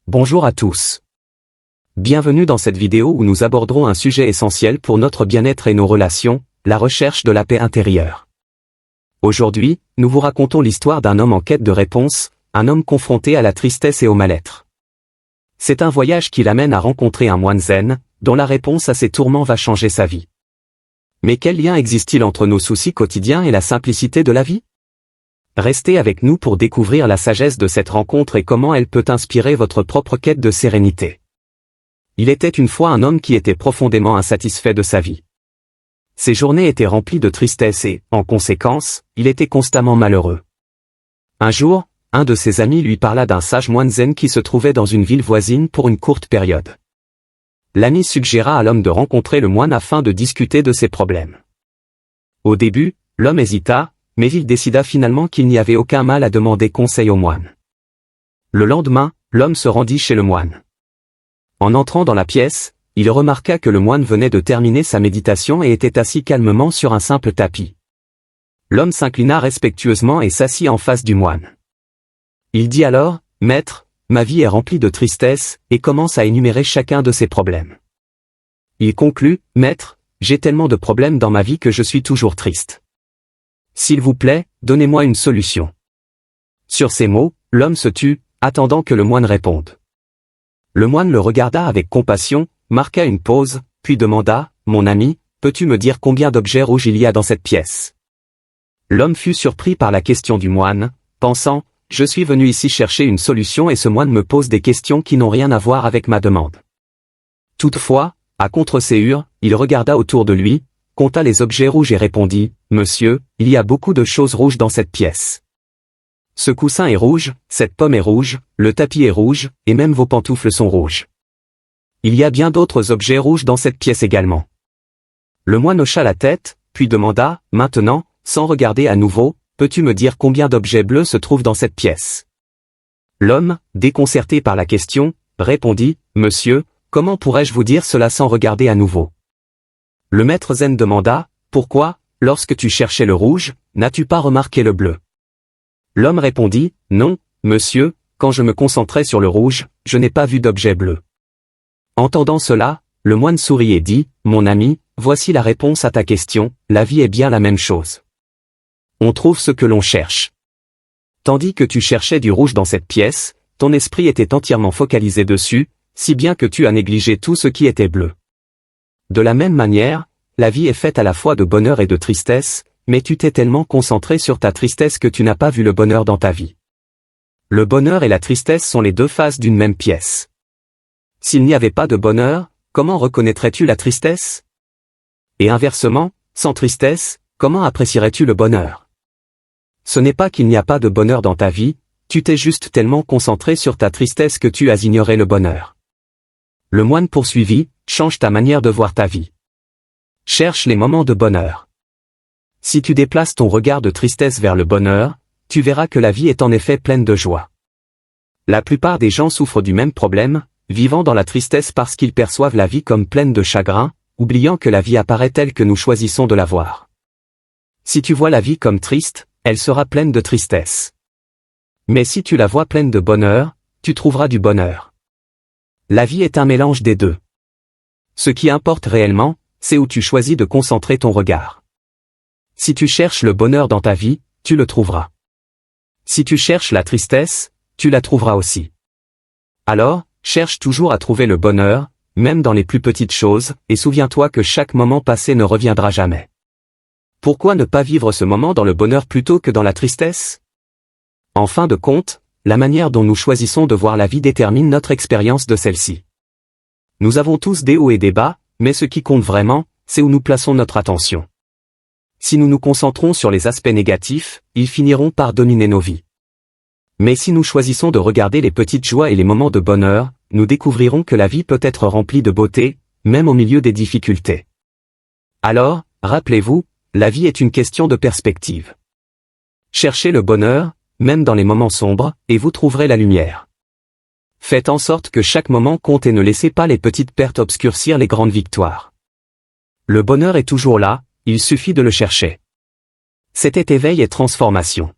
Bonjour à tous. Bienvenue dans cette vidéo où nous aborderons un sujet essentiel pour notre bien-être et nos relations, la recherche de la paix intérieure. Aujourd'hui, nous vous racontons l'histoire d'un homme en quête de réponse, un homme confronté à la tristesse et au mal-être. C'est un voyage qui l'amène à rencontrer un moine zen, dont la réponse à ses tourments va changer sa vie. Mais quel lien existe-t-il entre nos soucis quotidiens et la simplicité de la vie ? Restez avec nous pour découvrir la sagesse de cette rencontre et comment elle peut inspirer votre propre quête de sérénité. Il était une fois un homme qui était profondément insatisfait de sa vie. Ses journées étaient remplies de tristesse et, en conséquence, il était constamment malheureux. Un jour, un de ses amis lui parla d'un sage moine zen qui se trouvait dans une ville voisine pour une courte période. L'ami suggéra à l'homme de rencontrer le moine afin de discuter de ses problèmes. Au début, l'homme hésita, mais il décida finalement qu'il n'y avait aucun mal à demander conseil au moine. Le lendemain, l'homme se rendit chez le moine. En entrant dans la pièce, il remarqua que le moine venait de terminer sa méditation et était assis calmement sur un simple tapis. L'homme s'inclina respectueusement et s'assit en face du moine. Il dit alors, « Maître, ma vie est remplie de tristesse » et commence à énumérer chacun de ses problèmes. Il conclut, « Maître, j'ai tellement de problèmes dans ma vie que je suis toujours triste. S'il vous plaît, donnez-moi une solution. » Sur ces mots, l'homme se tut, attendant que le moine réponde. Le moine le regarda avec compassion, marqua une pause, puis demanda, « Mon ami, peux-tu me dire combien d'objets rouges il y a dans cette pièce ?» L'homme fut surpris par la question du moine, pensant, « Je suis venu ici chercher une solution et ce moine me pose des questions qui n'ont rien à voir avec ma demande. » Toutefois, à contre-séhure, il regarda autour de lui, compta les objets rouges et répondit, « Monsieur, il y a beaucoup de choses rouges dans cette pièce. Ce coussin est rouge, cette pomme est rouge, le tapis est rouge, et même vos pantoufles sont rouges. Il y a bien d'autres objets rouges dans cette pièce également. » Le moine hocha la tête, puis demanda, « Maintenant, sans regarder à nouveau, peux-tu me dire combien d'objets bleus se trouvent dans cette pièce ?» L'homme, déconcerté par la question, répondit, « Monsieur, comment pourrais-je vous dire cela sans regarder à nouveau ?» Le maître zen demanda, « Pourquoi, lorsque tu cherchais le rouge, n'as-tu pas remarqué le bleu ?» L'homme répondit, « Non, monsieur, quand je me concentrais sur le rouge, je n'ai pas vu d'objet bleu. » Entendant cela, le moine sourit et dit, « Mon ami, voici la réponse à ta question, la vie est bien la même chose. On trouve ce que l'on cherche. Tandis que tu cherchais du rouge dans cette pièce, ton esprit était entièrement focalisé dessus, si bien que tu as négligé tout ce qui était bleu. De la même manière, la vie est faite à la fois de bonheur et de tristesse, mais tu t'es tellement concentré sur ta tristesse que tu n'as pas vu le bonheur dans ta vie. Le bonheur et la tristesse sont les deux faces d'une même pièce. S'il n'y avait pas de bonheur, comment reconnaîtrais-tu la tristesse ? Et inversement, sans tristesse, comment apprécierais-tu le bonheur ? Ce n'est pas qu'il n'y a pas de bonheur dans ta vie, tu t'es juste tellement concentré sur ta tristesse que tu as ignoré le bonheur. Le moine poursuivit, « Change ta manière de voir ta vie. Cherche les moments de bonheur. Si tu déplaces ton regard de tristesse vers le bonheur, tu verras que la vie est en effet pleine de joie. La plupart des gens souffrent du même problème, vivant dans la tristesse parce qu'ils perçoivent la vie comme pleine de chagrin, oubliant que la vie apparaît telle que nous choisissons de la voir. Si tu vois la vie comme triste, elle sera pleine de tristesse. Mais si tu la vois pleine de bonheur, tu trouveras du bonheur. La vie est un mélange des deux. Ce qui importe réellement, c'est où tu choisis de concentrer ton regard. Si tu cherches le bonheur dans ta vie, tu le trouveras. Si tu cherches la tristesse, tu la trouveras aussi. Alors, cherche toujours à trouver le bonheur, même dans les plus petites choses, et souviens-toi que chaque moment passé ne reviendra jamais. Pourquoi ne pas vivre ce moment dans le bonheur plutôt que dans la tristesse ? En fin de compte, la manière dont nous choisissons de voir la vie détermine notre expérience de celle-ci. Nous avons tous des hauts et des bas, mais ce qui compte vraiment, c'est où nous plaçons notre attention. Si nous nous concentrons sur les aspects négatifs, ils finiront par dominer nos vies. Mais si nous choisissons de regarder les petites joies et les moments de bonheur, nous découvrirons que la vie peut être remplie de beauté, même au milieu des difficultés. Alors, rappelez-vous, la vie est une question de perspective. Cherchez le bonheur, même dans les moments sombres, et vous trouverez la lumière. Faites en sorte que chaque moment compte et ne laissez pas les petites pertes obscurcir les grandes victoires. Le bonheur est toujours là, il suffit de le chercher. C'était Éveil et Transformation.